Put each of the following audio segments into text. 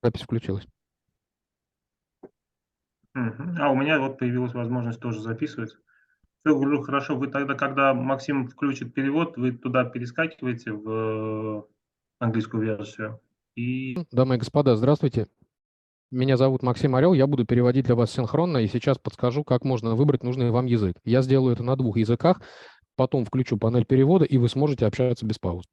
Запись включилась. А у меня вот появилась возможность тоже записывать. Все, говорю, хорошо, вы тогда, когда Максим включит перевод, вы туда перескакиваете в английскую версию. И Дамы и господа, здравствуйте. Меня зовут Максим Орел, я буду переводить для вас синхронно и сейчас подскажу, как можно выбрать нужный вам язык. Я сделаю это на 2 языках, потом включу панель перевода, и вы сможете общаться без пауз.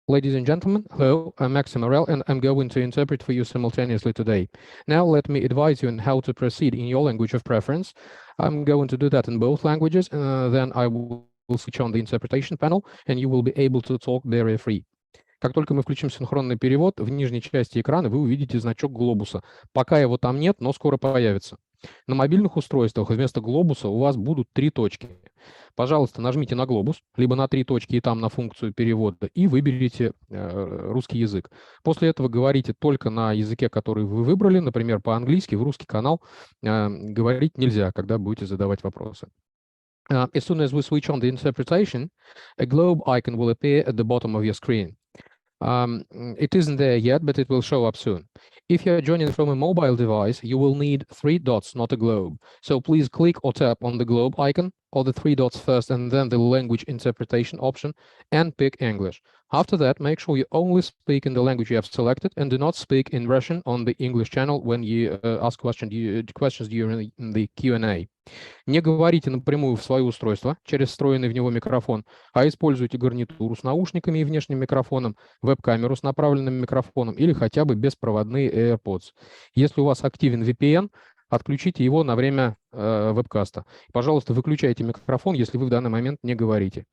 Ladies and gentlemen, hello, I'm Maxim Orel and I'm going to interpret for you simultaneously today. Now let me advise you on how to proceed in your language of preference. I'm going to do that in both languages, then I will switch on the interpretation panel and you will be able to talk very free. Как только мы включим синхронный перевод, в нижней части экрана вы увидите значок глобуса. Пока его там нет, но скоро появится. На мобильных устройствах вместо глобуса у вас будут 3 точки. Пожалуйста, нажмите на глобус, либо на 3 точки и там на функцию перевода, и выберите русский язык. После этого говорите только на языке, который вы выбрали, например, по-английски, в русский канал говорить нельзя, когда будете задавать вопросы. As soon as we switch on the interpretation, a globe icon will appear at the bottom of your screen. It isn't there yet, but it will show up soon. If you're joining from a mobile device, you will need 3 dots, not a globe. So please click or tap on the globe icon or the 3 dots first and then the language interpretation option and pick English. After that, make sure you only speak in the language you have selected and do not speak in Russian on the English channel when you ask questions during the Q&A. Не говорите напрямую в свое устройство через встроенный в него микрофон, а используйте гарнитуру с наушниками и внешним микрофоном, веб-камеру с направленным микрофоном или хотя бы беспроводные AirPods. Если у вас активен VPN, отключите его на время вебкаста. Пожалуйста, выключайте микрофон, если вы в данный момент не говорите.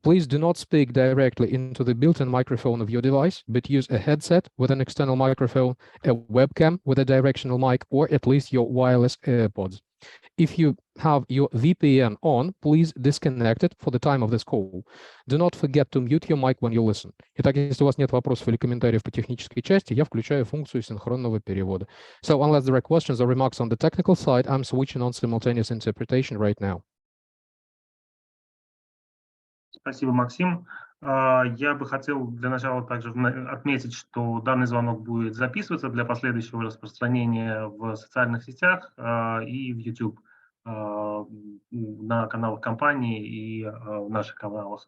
Please do not speak directly into the built-in microphone of your device, but use a headset with an external microphone, a webcam with a directional mic, or at least your wireless AirPods. If you have your VPN on, please disconnect it for the time of this call. Do not forget to mute your mic when you listen. Итак, если у вас нет вопросов или комментариев по технической части, я включаю функцию синхронного перевода. So, unless there are questions or remarks on the technical side, I'm switching on simultaneous interpretation right now. Спасибо, Максим. Я бы хотел для начала также отметить, что данный звонок будет записываться для последующего распространения в социальных сетях и в YouTube, на каналах компании и в наших каналах.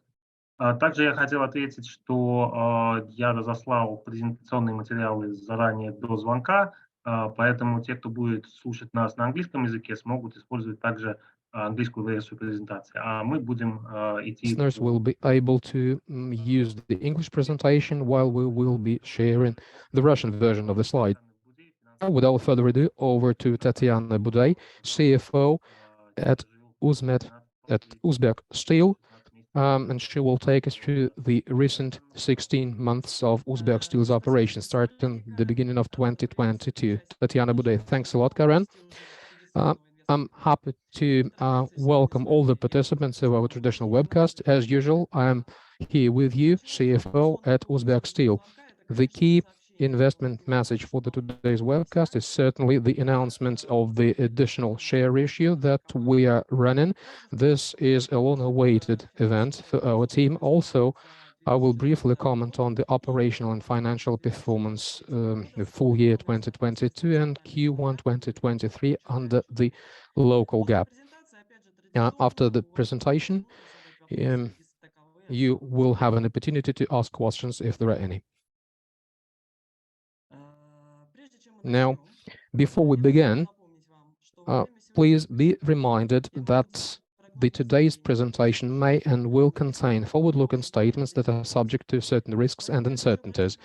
Также я хотел ответить, что я разослал презентационные материалы заранее до звонка, поэтому те, кто будет слушать нас на английском языке, смогут использовать также английскую версию презентации. А мы будем идти... Listeners will be able to use the English presentation while we will be sharing the Russian version of the slide. Without further ado, over to Tatiana Budei, CFO at Uzbek Steel, and she will take us through the recent 16 months of Uzbek Steel's operation, starting the beginning of 2022. Tatiana Budei, thanks a lot, Karen. I'm happy to welcome all the participants of our traditional webcast. As usual, I'm here with you, CFO at Uzbek Steel. The key investment message for today's webcast is certainly the announcement of the additional share issue that we are running. This is a long-awaited event for our team. Also, I will briefly comment on the operational and financial performance the full year 2022 and Q1 2023 under the local GAAP. After the presentation, you will have an opportunity to ask questions if there are any. Now, before we begin, please be reminded that today's presentation may and will contain forward-looking statements that are subject to certain risks and uncertainties.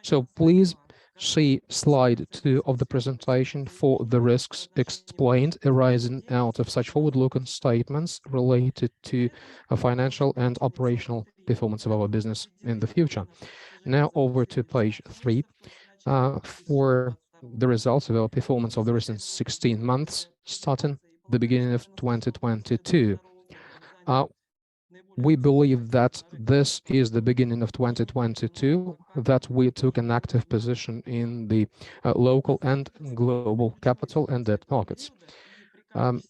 So please see slide 2 of the presentation for the risks explained arising out of such forward-looking statements related to a financial and operational performance of our business in the future. Now over to page 3 for the results of our performance of the recent 16 months, starting the beginning of 2022. We believe that this is the beginning of 2022, that we took an active position in the local and global capital and debt markets. The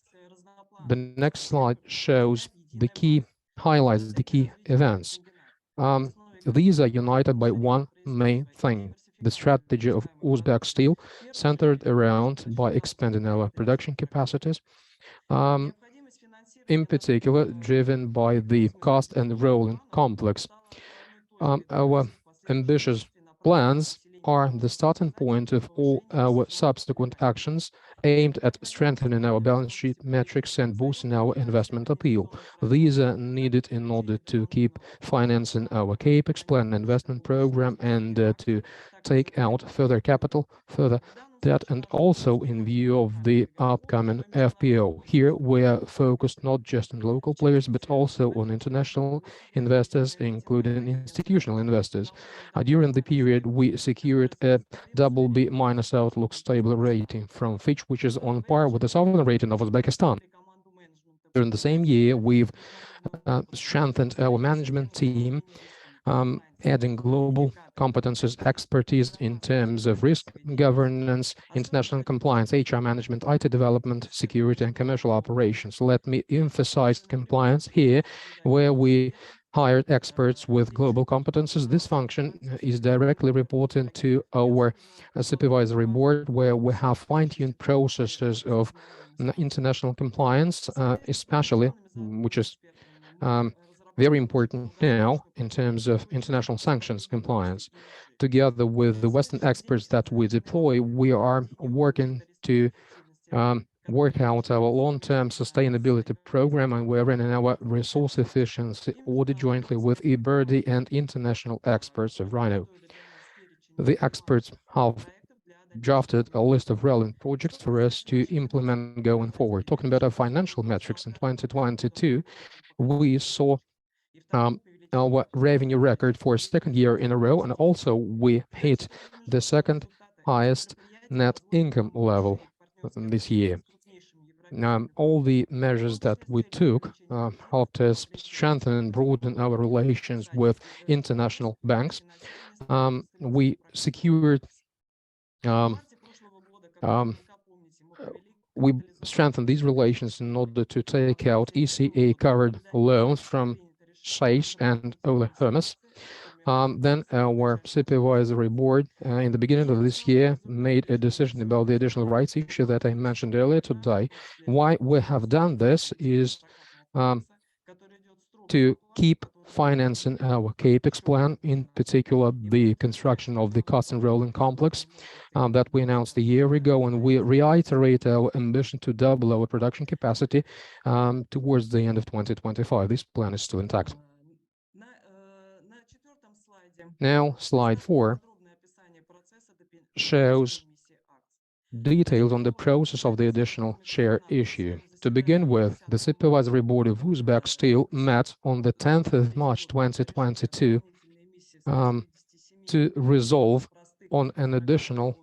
next slide shows the key highlights, the key events. These are united by one main thing, the strategy of Uzbek Steel, centered around by expanding our production capacities, in particular driven by the cost and rolling complex. Our ambitious plans are the starting point of all our subsequent actions aimed at strengthening our balance sheet metrics and boosting our investment appeal. These are needed in order to keep financing our CAPEX plan investment program and to take out further capital, further debt, and also in view of the upcoming FPO. Here we are focused not just on local players, but also on international investors, including institutional investors. During the period, we secured a BB- outlook stable rating from Fitch, which is on par with the sovereign rating of Uzbekistan. During the same year, we've strengthened our management team, adding global competences, expertise in terms of risk governance, international compliance, HR management, IT development, security, and commercial operations. Let me emphasize compliance here, where we hired experts with global competences. This function is directly reporting to our supervisory board, where we have fine-tuned processes of international compliance, especially, which is very important now in terms of international sanctions compliance. Together with the Western experts that we deploy, we are working to work out our long-term sustainability program, and we're running our resource efficiency audit jointly with EBRD and international experts of Rhino. The experts have drafted a list of relevant projects for us to implement going forward. Talking about our financial metrics in 2022, we saw our revenue record for a second year in a row, and also we hit the second highest net income level this year. All the measures that we took helped us strengthen and broaden our relations with international banks. We secured we strengthened these relations in order to take out ECA-covered loans from SAIS and Ola Hermes. Then our supervisory board in the beginning of this year made a decision about the additional rights issue that I mentioned earlier today. Why we have done this is to keep financing our CAPEX plan, in particular the construction of the cost and rolling complex that we announced a year ago, and we reiterate our ambition to double our production capacity towards the end of 2025. This plan is still intact. Now, slide 4 shows details on the process of the additional share issue. To begin with, the supervisory board of Uzbek Steel met on the 10th of March 2022 to resolve on an additional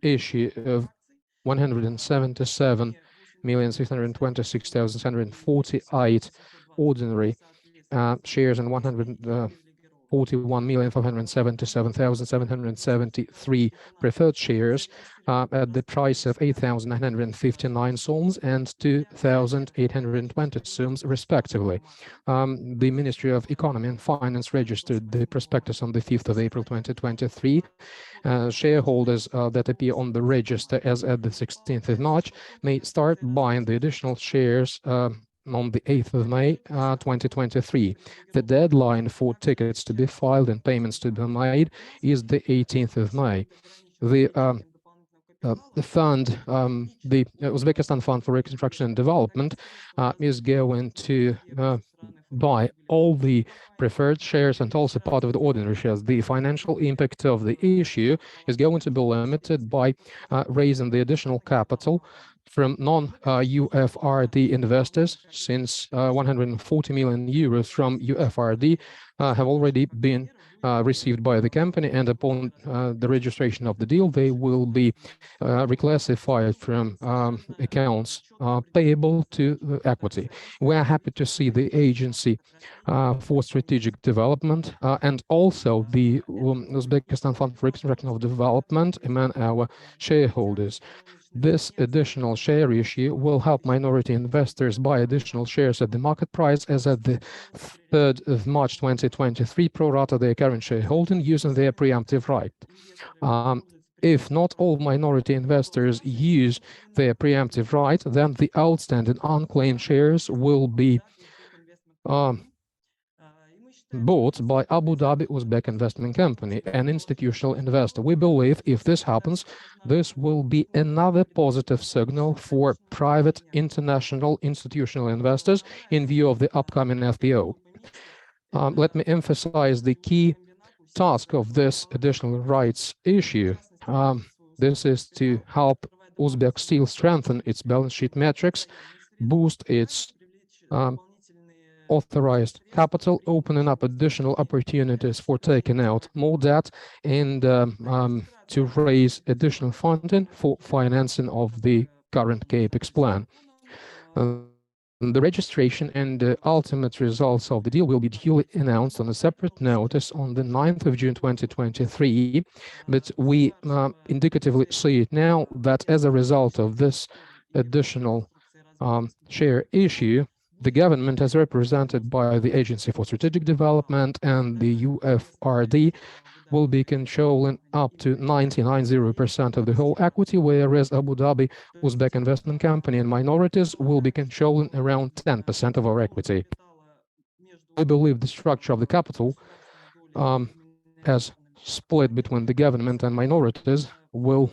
issue of 177,626,748 ordinary shares and 141,577,773 preferred shares at the price of 8,959 sols and 2,820 sols respectively. The Ministry of Economy and Finance registered the prospectus on the 5th of April 2023. Shareholders that appear on the register as at the 16th of March may start buying the additional shares on the 8th of May 2023. The deadline for tickets to be filed and payments to be made is the 18th of May. The fund, the Uzbekistan Fund for Reconstruction and Development, is going to buy all the preferred shares and also part of the ordinary shares. The financial impact of the issue is going to be limited by raising the additional capital from non-UFRD investors, since 140 million euros from UFRD have already been received by the company, and upon the registration of the deal, they will be reclassified from accounts payable to equity. We are happy to see the Agency for Strategic Development and also the Uzbekistan Fund for Reconstruction and Development among our shareholders. This additional share issue will help minority investors buy additional shares at the market price as at the 3rd of March 2023 pro rata their current shareholding using their preemptive right. If not all minority investors use their preemptive right, then the outstanding unclaimed shares will be bought by Abu Dhabi Uzbek Investment Company, an institutional investor. We believe if this happens, this will be another positive signal for private international institutional investors in view of the upcoming FPO. Let me emphasize the key task of this additional rights issue. This is to help Uzbek Steel strengthen its balance sheet metrics, boost its authorized capital, opening up additional opportunities for taking out more debt and to raise additional funding for financing of the current CAPEX plan. The registration and the ultimate results of the deal will be duly announced on a separate notice on the 9th of June 2023, but we indicatively see it now that as a result of this additional share issue, the government, as represented by the Agency for Strategic Development and the UFRD, will be controlling up to 99.0% of the whole equity, whereas Abu Dhabi Uzbek Investment Company and minorities will be controlling around 10% of our equity. I believe the structure of the capital, as split between the government and minorities, will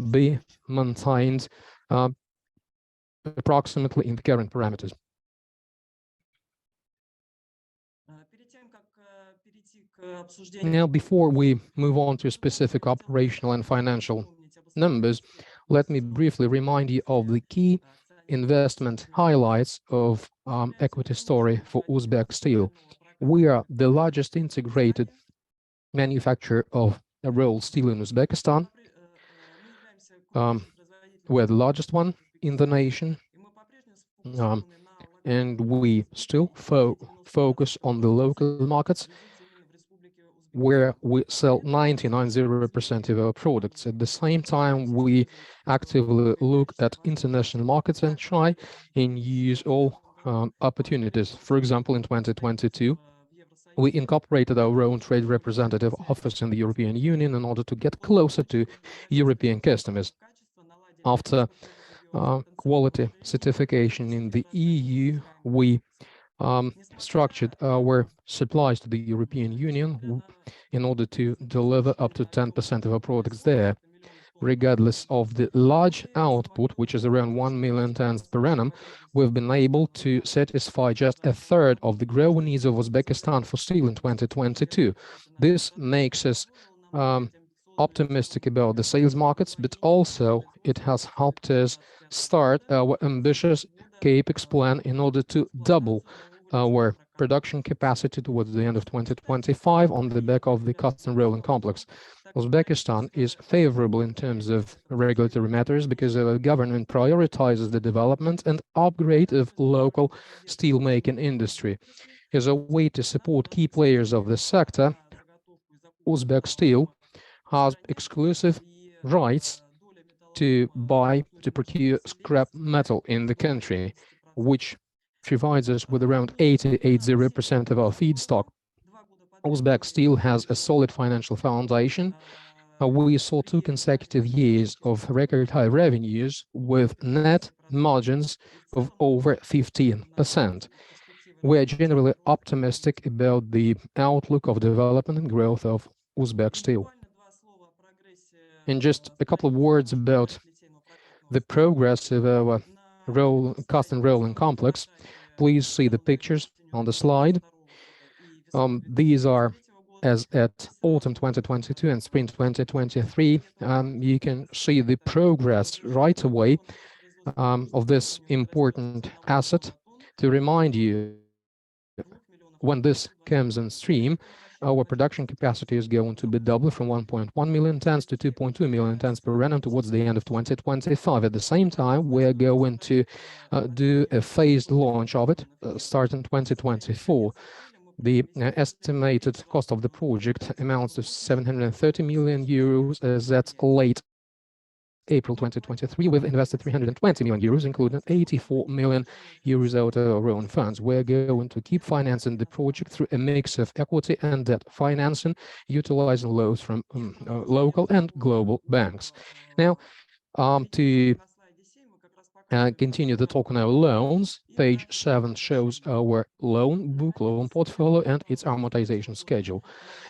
be maintained approximately in the current parameters. Now, before we move on to specific operational and financial numbers, let me briefly remind you of the key investment highlights of equity story for Uzbek Steel. We are the largest integrated manufacturer of rolled steel in Uzbekistan. We're the largest one in the nation, and we still focus on the local markets, where we sell 99.0% of our products. At the same time, we actively look at international markets and try and use all opportunities. For example, in 2022, we incorporated our own trade representative office in the European Union in order to get closer to European customers. After quality certification in the EU, we structured our supplies to the European Union in order to deliver up to 10% of our products there. Regardless of the large output, which is around 1 million tons per annum, we've been able to satisfy just a third of the growing needs of Uzbekistan for steel in 2022. This makes us optimistic about the sales markets, but also it has helped us start our ambitious CAPEX plan in order to double our production capacity towards the end of 2025 on the back of the custom rolling complex. Uzbekistan is favorable in terms of regulatory matters because our government prioritizes the development and upgrade of local steelmaking industry. As a way to support key players of the sector, Uzbek Steel has exclusive rights to procure scrap metal in the country, which provides us with around 80% of our feedstock. Uzbek Steel has a solid financial foundation. We saw 2 consecutive years of record high revenues with net margins of over 15%. We are generally optimistic about the outlook of development and growth of Uzbek Steel. And just a couple of words about the progress of our custom rolling complex. Please see the pictures on the slide. These are as at autumn 2022 and spring 2023. You can see the progress right away of this important asset. To remind you, when this comes on stream, our production capacity is going to be doubled from 1.1 million tons to 2.2 million tons per annum towards the end of 2025. At the same time, we are going to do a phased launch of it starting 2024. The estimated cost of the project amounts to 730 million euros as at late April 2023, we've invested 320 million euros, including 84 million euros out of our own funds. We're going to keep financing the project through a mix of equity and debt financing, utilizing loans from local and global banks. Now, to continue the talk on our loans, page 7 shows our loan book, loan portfolio, and its amortization schedule.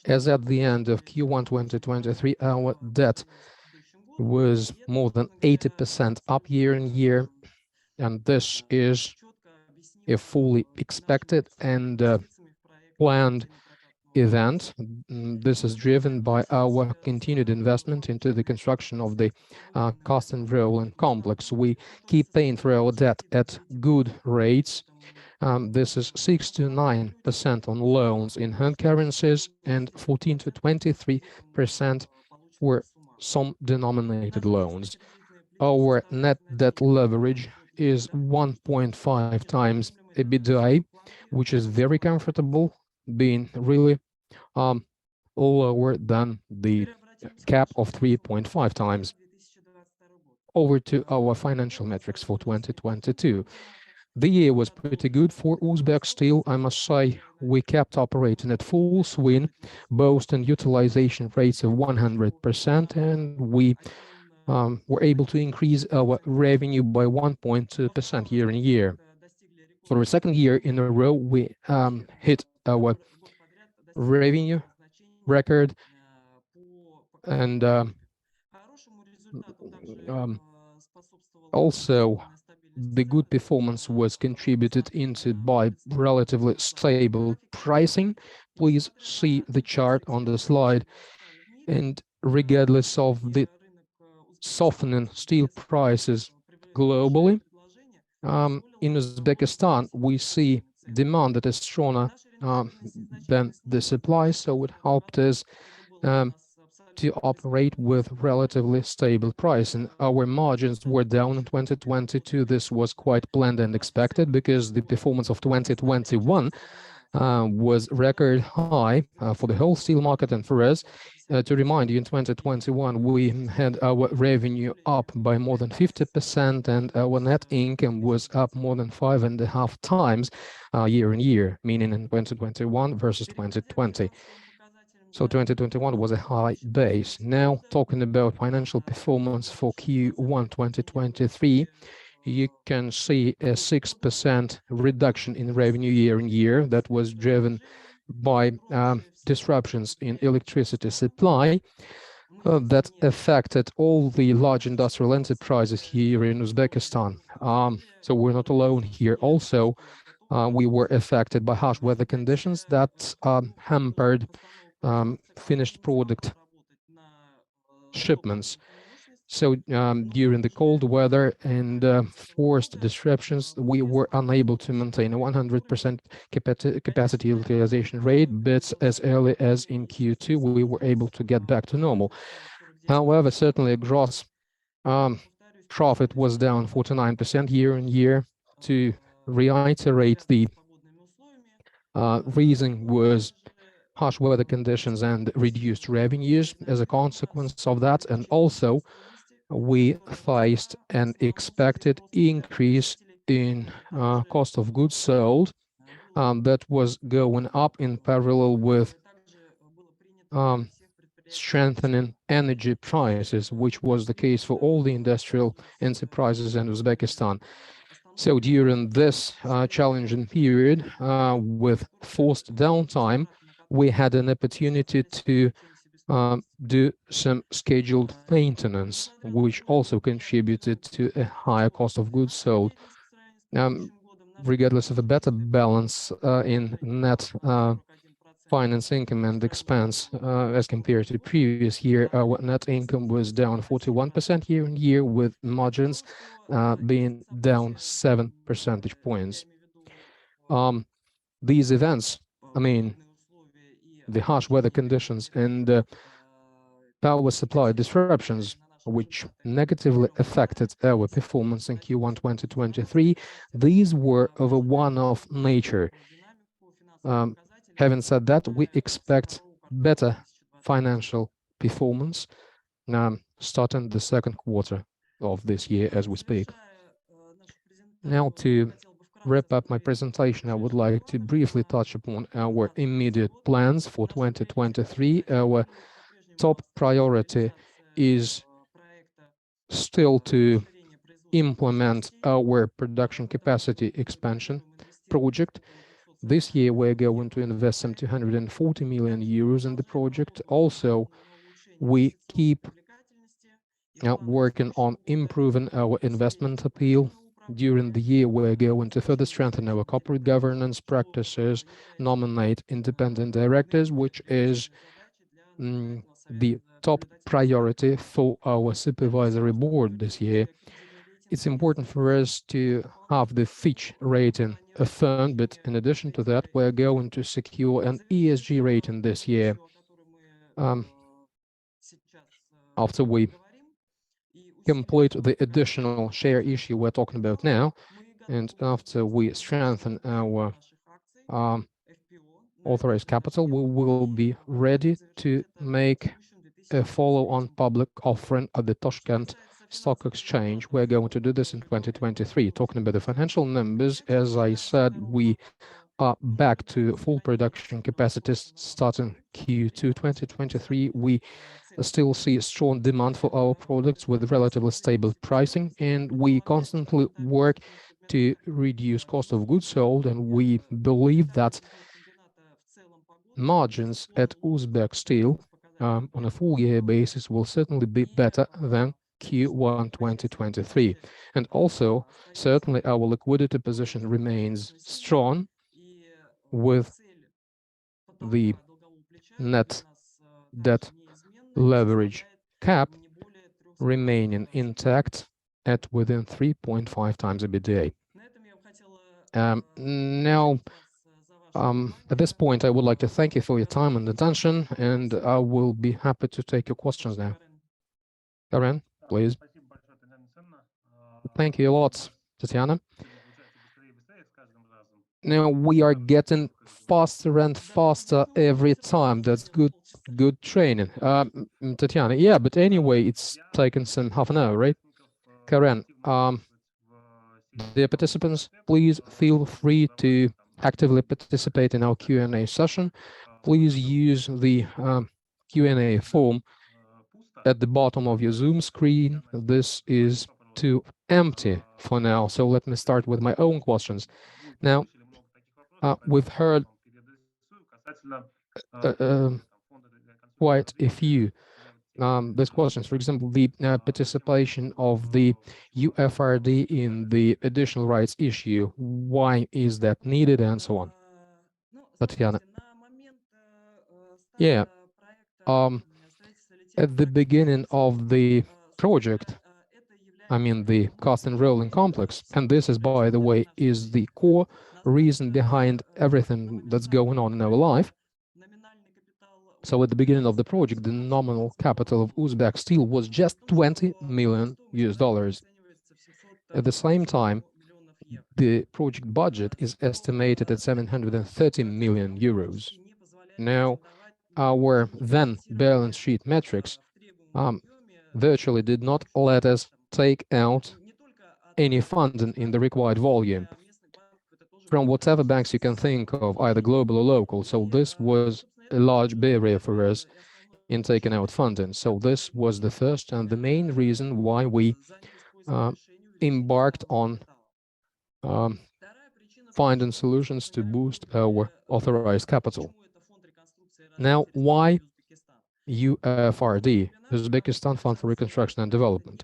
As at the end of Q1 2023, our debt was more than 80% up year on year, and this is a fully expected and planned event. This is driven by our continued investment into the construction of the cast and rolling complex. We keep paying for our debt at good rates. This is 6 to 9% on loans in hard currencies and 14 to 23% for some denominated loans. Our net debt leverage is 1.5 times EBITDA, which is very comfortable, being really lower than the cap of 3.5 times. Over to our financial metrics for 2022. The year was pretty good for Uzbek Steel, I must say. We kept operating at full swing, boasting utilization rates of 100%, and we were able to increase our revenue by 1.2% year on year. For the second year in a row, we hit our revenue record, and also the good performance was contributed into by relatively stable pricing. Please see the chart on the slide. And regardless of the softening steel prices globally, in Uzbekistan, we see demand that is stronger than the supply, so it helped us to operate with relatively stable pricing. Our margins were down in 2022. This was quite planned and expected because the performance of 2021 was record high for the whole steel market and for us. To remind you, in 2021, we had our revenue up by more than 50%, and our net income was up more than 5.5 times year on year, meaning in 2021 versus 2020. So 2021 was a high base. Now, talking about financial performance for Q1 2023, you can see a 6% reduction in revenue year on year that was driven by disruptions in electricity supply that affected all the large industrial enterprises here in Uzbekistan. So we're not alone here. Also, we were affected by harsh weather conditions that hampered finished product shipments. So during the cold weather and forced disruptions, we were unable to maintain a 100% capacity utilization rate, but as early as in Q2, we were able to get back to normal. However, certainly gross profit was down 49% year on year. To reiterate, the reason was harsh weather conditions and reduced revenues as a consequence of that, and also we faced an expected increase in cost of goods sold that was going up in parallel with strengthening energy prices, which was the case for all the industrial enterprises in Uzbekistan. So during this challenging period with forced downtime, we had an opportunity to do some scheduled maintenance, which also contributed to a higher cost of goods sold. Regardless of a better balance in net finance income and expense as compared to the previous year, our net income was down 41% year on year, with margins being down 7 percentage points. These events, I mean, the harsh weather conditions and power supply disruptions, which negatively affected our performance in Q1 2023, these were of a one-off nature. Having said that, we expect better financial performance starting the second quarter of this year as we speak. Now, to wrap up my presentation, I would like to briefly touch upon our immediate plans for 2023. Our top priority is still to implement our production capacity expansion project. This year, we're going to invest some 240 million euros in the project. Also, we keep working on improving our investment appeal. During the year, we're going to further strengthen our corporate governance practices, nominate independent directors, which is the top priority for our supervisory board this year. It's important for us to have the Fitch rating affirmed, but in addition to that, we're going to secure an ESG rating this year. After we complete the additional share issue we're talking about now, and after we strengthen our authorized capital, we will be ready to make a follow-on public offering at the Tashkent Stock Exchange. We're going to do this in 2023. Talking about the financial numbers, as I said, we are back to full production capacities starting Q2 2023. We still see strong demand for our products with relatively stable pricing, and we constantly work to reduce cost of goods sold, and we believe that margins at Uzbek Steel on a full year basis will certainly be better than Q1 2023. And also, certainly our liquidity position remains strong, with the net debt leverage cap remaining intact at within 3.5 times EBITDA. Now, at this point, I would like to thank you for your time and attention, and I will be happy to take your questions now. Karen, please. Thank you a lot, Tatiana. Now, we are getting faster and faster every time. That's good training. Tatiana, yeah, but anyway, it's taken some half an hour, right? Karen, dear participants, please feel free to actively participate in our Q&A session. Please use the Q&A form at the bottom of your Zoom screen. This is too empty for now, so let me start with my own questions. Now, we've heard quite a few these questions. For example, the participation of the UFRD in the additional rights issue. Why is that needed, and so on? Tatiana. Yeah. At the beginning of the project, I mean the cast and rolling complex, and this is, by the way, is the core reason behind everything that's going on in our life. So at the beginning of the project, the nominal capital of Uzbek Steel was just $20 million. At the same time, the project budget is estimated at 730 million euros. Now, our then balance sheet metrics virtually did not let us take out any funding in the required volume from whatever banks you can think of, either global or local. So this was a large barrier for us in taking out funding. So this was the first and the main reason why we embarked on finding solutions to boost our authorized capital. Now, why UFRD, Uzbekistan Fund for Reconstruction and Development?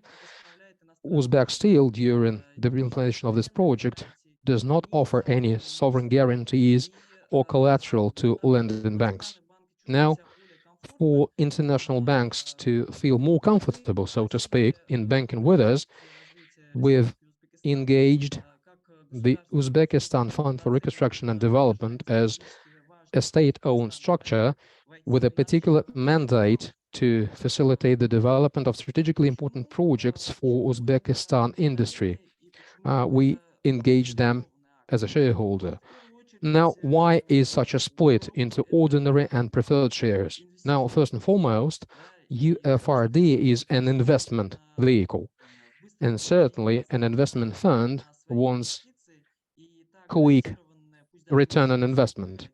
Uzbek Steel, during the implementation of this project, does not offer any sovereign guarantees or collateral to lending banks. Now, for international banks to feel more comfortable, so to speak, in banking with us, we've engaged the Uzbekistan Fund for Reconstruction and Development as a state-owned structure with a particular mandate to facilitate the development of strategically important projects for Uzbekistan industry. We engage them as a shareholder. Now, why is such a split into ordinary and preferred shares? Now, first and foremost, UFRD is an investment vehicle, and certainly an investment fund wants quick return on investment.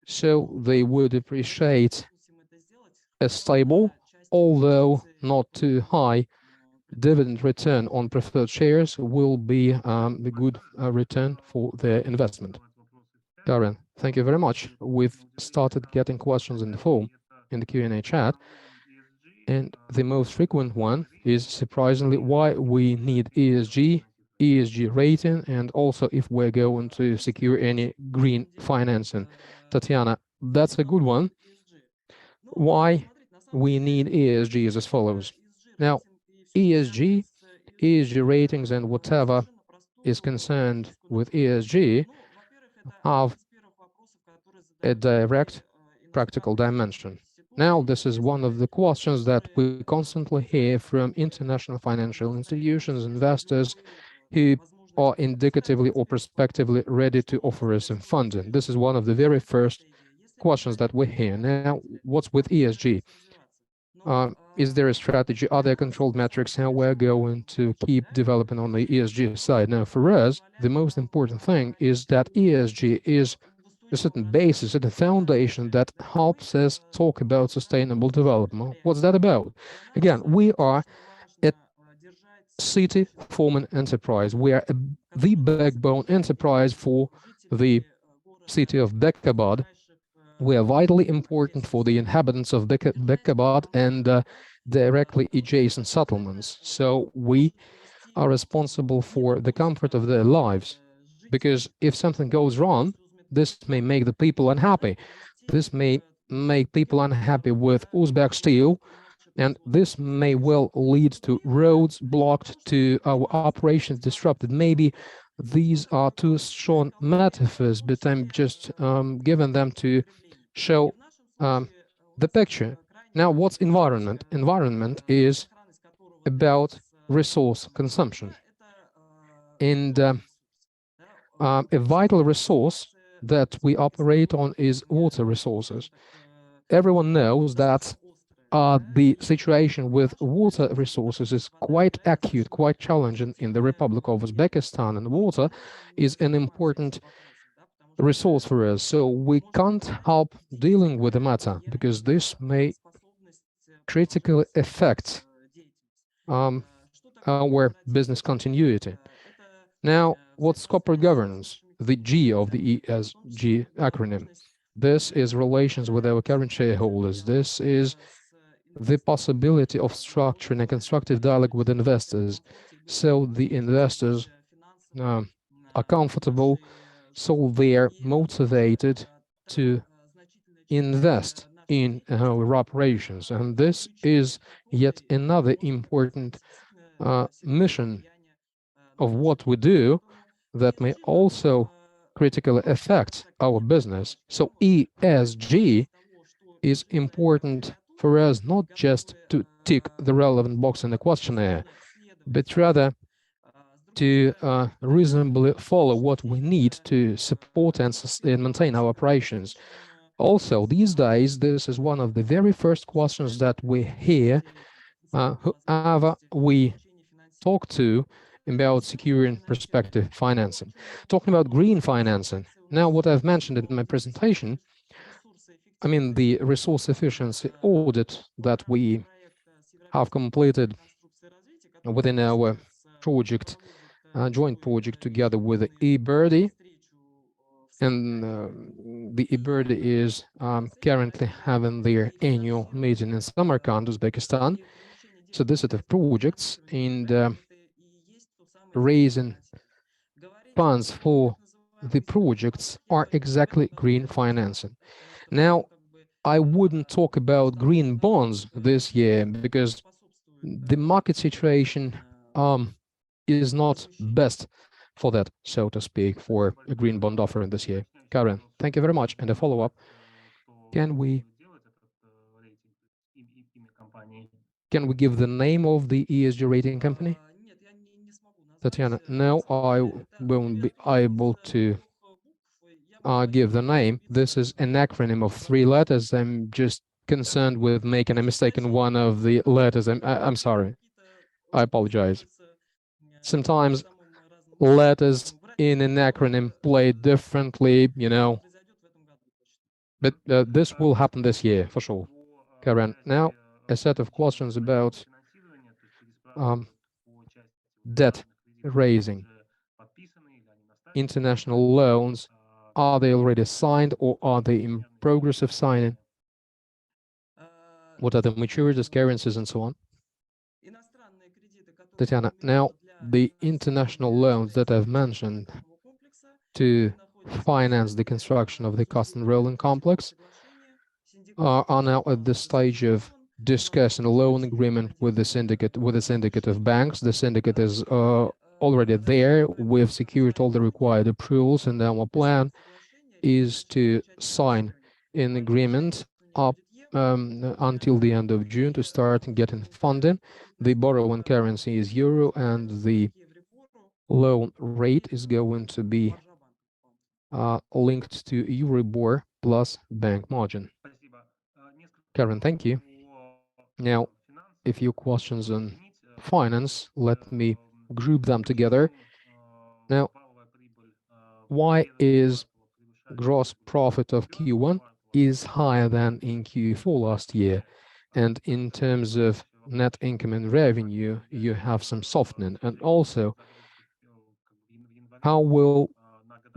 So they would appreciate a stable, although not too high, dividend return on preferred shares will be a good return for their investment. Karen, thank you very much. We've started getting questions in the form, in the Q&A chat, and the most frequent one is surprisingly why we need ESG rating, and also if we're going to secure any green financing. Tatiana, that's a good one. Why we need ESG is as follows. Now, ESG ratings and whatever is concerned with ESG have a direct practical dimension. Now, this is one of the questions that we constantly hear from international financial institutions, investors who are indicatively or prospectively ready to offer us some funding. This is one of the very first questions that we hear. Now, what's with ESG? Is there a strategy? Are there controlled metrics? How we're going to keep developing on the ESG side? Now, for us, the most important thing is that ESG is a certain basis, a certain foundation that helps us talk about sustainable development. What's that about? Again, we are a city-forming enterprise. We are the backbone enterprise for the city of Bekabad. We are vitally important for the inhabitants of Bekabad and directly adjacent settlements. So we are responsible for the comfort of their lives, because if something goes wrong, this may make the people unhappy. This may make people unhappy with Uzbek steel, and this may well lead to roads blocked, to our operations disrupted. Maybe these are too strong metaphors, but I'm just giving them to show the picture. Now, what's environment? Environment is about resource consumption. And a vital resource that we operate on is water resources. Everyone knows that the situation with water resources is quite acute, quite challenging in the Republic of Uzbekistan, and water is an important resource for us. So we can't help dealing with the matter, because this may critically affect our business continuity. Now, what's corporate governance? The G of the ESG acronym. This is relations with our current shareholders. This is the possibility of structuring a constructive dialogue with investors, so the investors are comfortable, so they're motivated to invest in our operations. And this is yet another important mission of what we do that may also critically affect our business. So ESG is important for us not just to tick the relevant box in the questionnaire, but rather to reasonably follow what we need to support and maintain our operations. Also, these days, this is one of the very first questions that we hear whoever we talk to about securing prospective financing. Talking about green financing, now what I've mentioned in my presentation, I mean the resource efficiency audit that we have completed within our project, joint project together with eBirdie, and the eBirdie is currently having their annual meeting in Samarkand, Uzbekistan. So this set of projects and raising funds for the projects are exactly green financing. Now, I wouldn't talk about green bonds this year because the market situation is not best for that, so to speak, for a green bond offering this year. Karen, thank you very much. And a follow-up, can we give the name of the ESG rating company? Tatiana, no, I won't be able to give the name. This is an acronym of 3 letters. I'm just concerned with making a mistake in one of the letters. I'm sorry. I apologize. Sometimes letters in an acronym play differently, you know, but this will happen this year for sure. Karen, now a set of questions about debt raising. International loans, are they already signed or are they in progress of signing? What are the maturities, guarantees, and so on? Tatiana, now the international loans that I've mentioned to finance the construction of the custom rolling complex are now at the stage of discussing a loan agreement with the syndicate of banks. The syndicate is already there. We've secured all the required approvals, and our plan is to sign an agreement up until the end of June to start getting funding. The borrowing currency is euro, and the loan rate is going to be linked to Euribor plus bank margin. Karen, thank you. Now, a few questions on finance. Let me group them together. Now, why is gross profit of Q1 is higher than in Q4 last year? And in terms of net income and revenue, you have some softening. And also, how will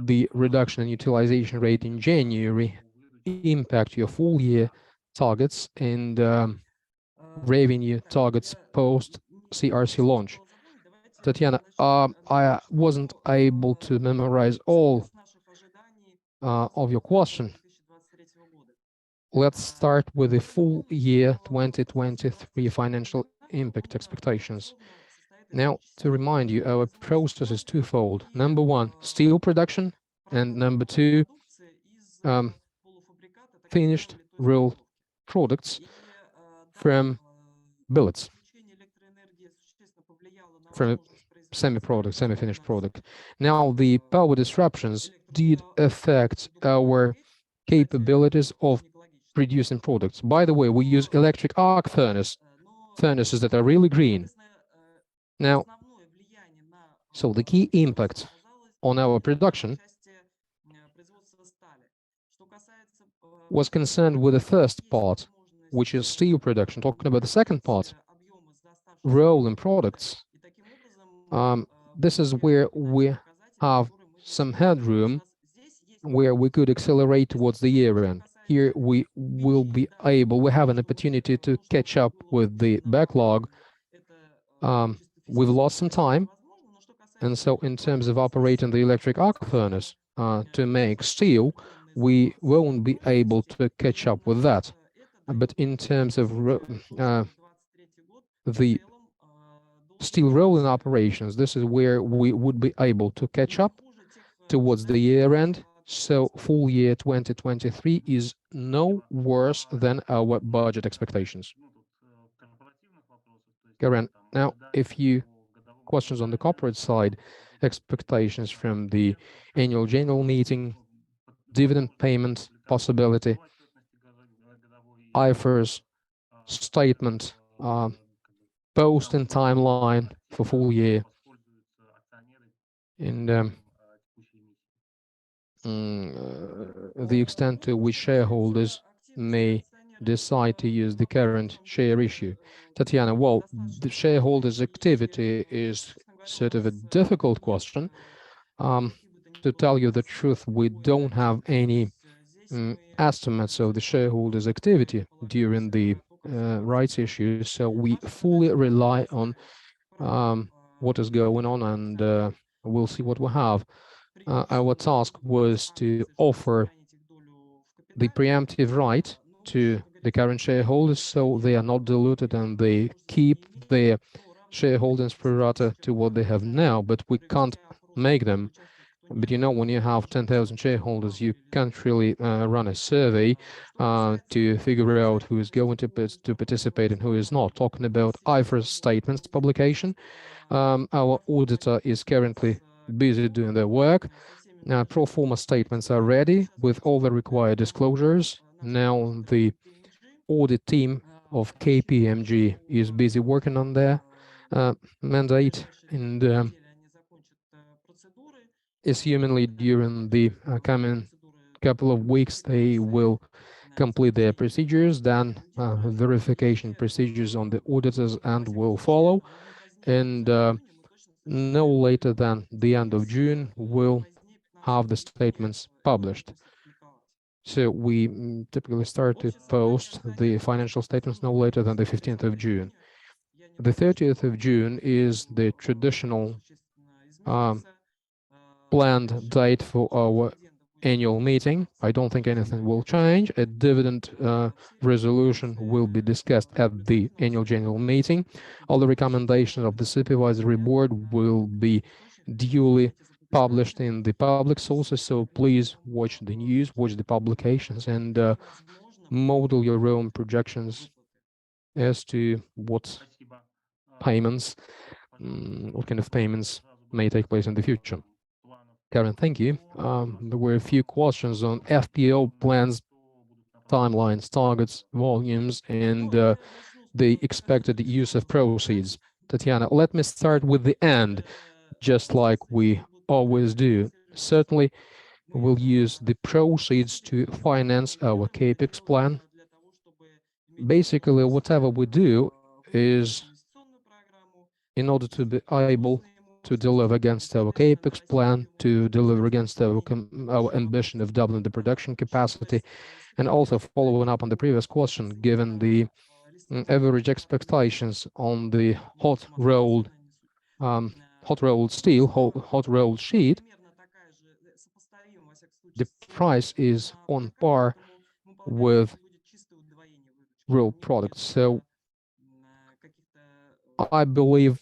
the reduction in utilization rate in January impact your full year targets and revenue targets post CRC launch? Tatiana, I wasn't able to memorize all of your question. Let's start with the full year 2023 financial impact expectations. Now, to remind you, our process is twofold. Number one, steel production, and number two, finished rolled products from billets, from semi-product, semi-finished product. Now, the power disruptions did affect our capabilities of producing products. By the way, we use electric arc furnaces that are really green. Now, so the key impact on our production was concerned with the first part, which is steel production. Talking about the second part, rolling products. This is where we have some headroom where we could accelerate towards the year end. Here we will be able, we have an opportunity to catch up with the backlog. We've lost some time, and so in terms of operating the electric arc furnace to make steel, we won't be able to catch up with that. But in terms of the steel rolling operations, this is where we would be able to catch up towards the year end. So full year 2023 is no worse than our budget expectations. Karen, now a few questions on the corporate side, expectations from the annual general meeting, dividend payment possibility, IFRS statement, post and timeline for full year, and the extent to which shareholders may decide to use the current share issue. Tatiana, well, the shareholders' activity is sort of a difficult question. To tell you the truth, we don't have any estimates of the shareholders' activity during the rights issue, so we fully rely on what is going on, and we'll see what we have. Our task was to offer the preemptive right to the current shareholders so they are not diluted and they keep their shareholdings pro rata to what they have now, but we can't make them. But you know, when you have 10,000 shareholders, you can't really run a survey to figure out who is going to participate and who is not. Talking about IFRS statements publication, our auditor is currently busy doing their work. Pro forma statements are ready with all the required disclosures. Now the audit team of KPMG is busy working on their mandate, and assumingly during the coming couple of weeks they will complete their procedures, then verification procedures on the auditors and will follow, and no later than the end of June we'll have the statements published. So we typically start to post the financial statements no later than the 15th of June. The 30th of June is the traditional planned date for our annual meeting. I don't think anything will change. A dividend resolution will be discussed at the annual general meeting. All the recommendations of the supervisory board will be duly published in the public sources, so please watch the news, watch the publications, and model your own projections as to what payments, what kind of payments may take place in the future. Karen, thank you. There were a few questions on FPO plans, timelines, targets, volumes, and the expected use of proceeds. Tatiana, let me start with the end, just like we always do. Certainly, we'll use the proceeds to finance our CAPEX plan. Basically, whatever we do is in order to be able to deliver against our CAPEX plan, to deliver against our ambition of doubling the production capacity, and also following up on the previous question, given the average expectations on the hot-rolled steel, hot-rolled sheet, the price is on par with real products. So I believe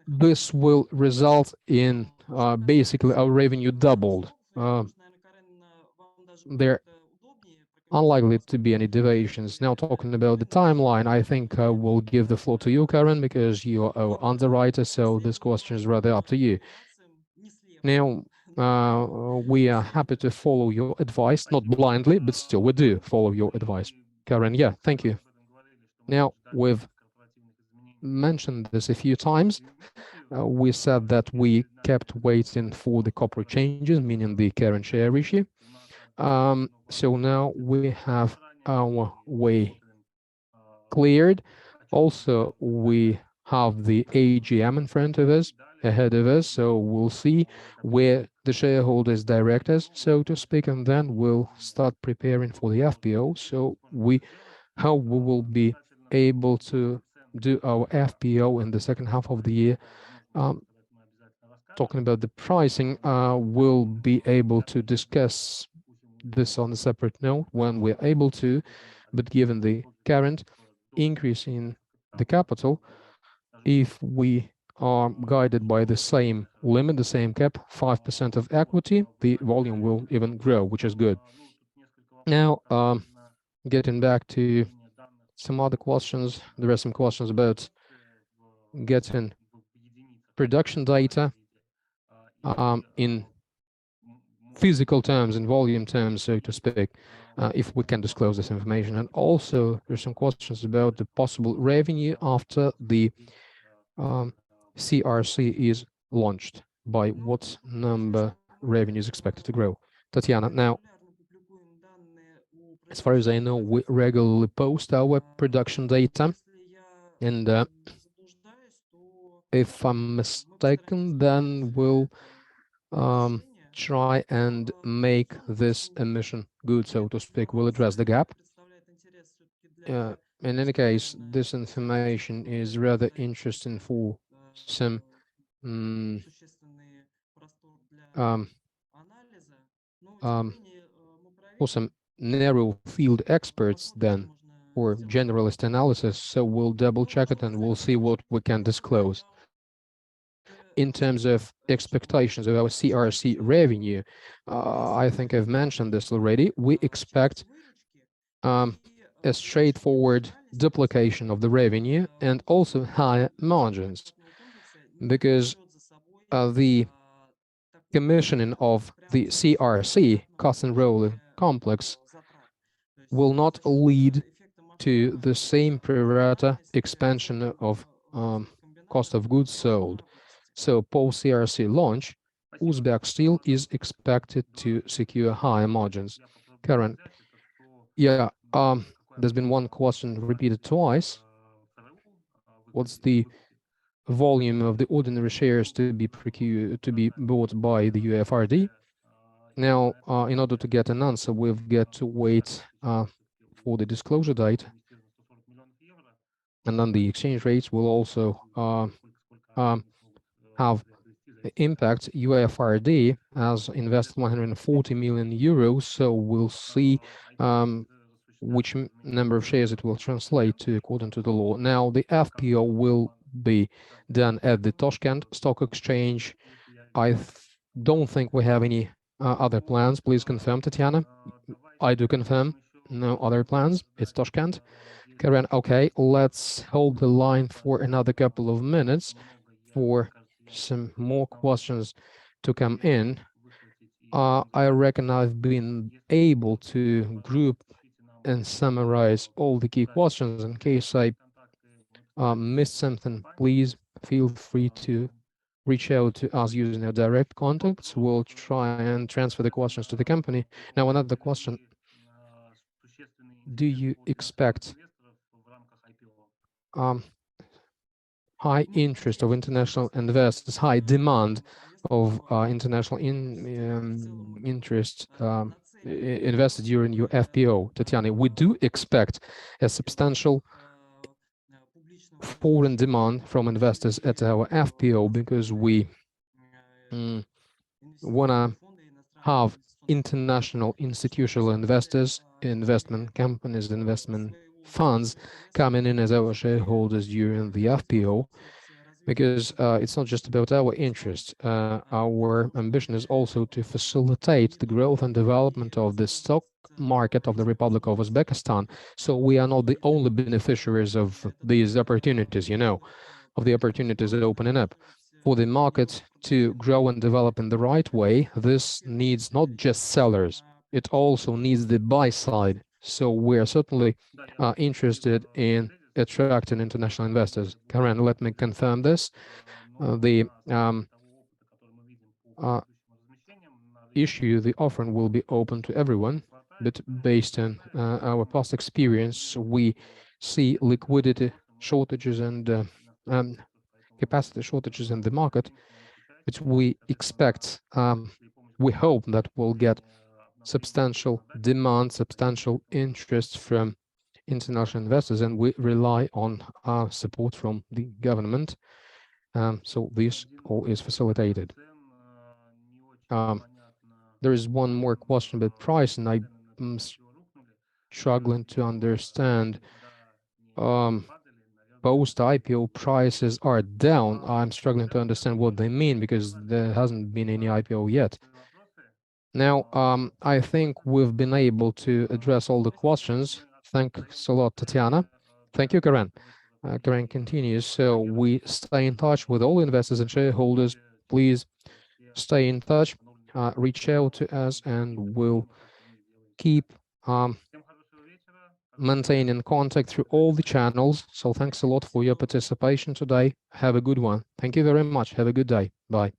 this will result in basically our revenue doubled. There unlikely to be any deviations. Now, talking about the timeline, I think we'll give the floor to you, Karen, because you are our underwriter, so this question is rather up to you. Now, we are happy to follow your advice, not blindly, but still we do follow your advice. Karen, yeah, thank you. Now, we've mentioned this a few times. We said that we kept waiting for the corporate changes, meaning the current share issue. So now we have our way cleared. Also, we have the AGM in front of us, ahead of us, so we'll see where the shareholders direct us, so to speak, and then we'll start preparing for the FPO. So how we will be able to do our FPO in the second half of the year. Talking about the pricing, we'll be able to discuss this on a separate note when we're able to, but given the current increase in the capital, if we are guided by the same limit, the same cap, 5% of equity, the volume will even grow, which is good. Now, getting back to some other questions, there are some questions about getting production data in physical terms, in volume terms, so to speak, if we can disclose this information. And also, there's some questions about the possible revenue after the CRC is launched. By what number revenue is expected to grow? Tatiana, now, as far as I know, we regularly post our production data, and if I'm mistaken, then we'll try and make this emission good, so to speak. We'll address the gap. In any case, this information is rather interesting for some narrow field experts than for generalist analysis, so we'll double check it and we'll see what we can disclose. In terms of expectations of our CRC revenue, I think I've mentioned this already. We expect a straightforward duplication of the revenue and also higher margins, because the commissioning of the CRC, cast and rolling complex, will not lead to the same pro rata expansion of cost of goods sold. So post-CRC launch, Uzbek steel is expected to secure higher margins. Karen, yeah, there's been one question repeated twice. What's the volume of the ordinary shares to be bought by the UFRD? Now, in order to get an answer, we've got to wait for the disclosure date, and then the exchange rates will also have impact. UFRD has invested 140 million euros, so we'll see which number of shares it will translate to according to the law. Now, the FPO will be done at the Tashkent Stock Exchange. I don't think we have any other plans. Please confirm, Tatiana. I do confirm. No other plans. It's Tashkent. Karen, okay, let's hold the line for another couple of minutes for some more questions to come in. I reckon I've been able to group and summarize all the key questions. In case I missed something, please feel free to reach out to us using our direct contacts. We'll try and transfer the questions to the company. Now, another question. Do you expect high interest of international investors, high demand of international interest invested during your FPO? Tatiana, we do expect a substantial foreign demand from investors at our FPO because we want to have international institutional investors, investment companies, investment funds coming in as our shareholders during the FPO, because it's not just about our interest. Our ambition is also to facilitate the growth and development of the stock market of the Republic of Uzbekistan. So we are not the only beneficiaries of these opportunities, of the opportunities opening up. For the market to grow and develop in the right way, this needs not just sellers, it also needs the buy side. So we're certainly interested in attracting international investors. Karen, let me confirm this. The offering will be open to everyone, but based on our past experience, we see liquidity shortages and capacity shortages in the market, which we expect, we hope that we'll get substantial demand, substantial interest from international investors, and we rely on support from the government. So this all is facilitated. There is one more question about price, and I'm struggling to understand. Post-IPO prices are down. I'm struggling to understand what they mean because there hasn't been any IPO yet. Now, I think we've been able to address all the questions. Thanks a lot, Tatiana. Thank you, Karen. Karen continues. So we stay in touch with all investors and shareholders. Please stay in touch, reach out to us, and we'll keep maintaining contact through all the channels. So thanks a lot for your participation today. Have a good one. Thank you very much. Have a good day. Bye.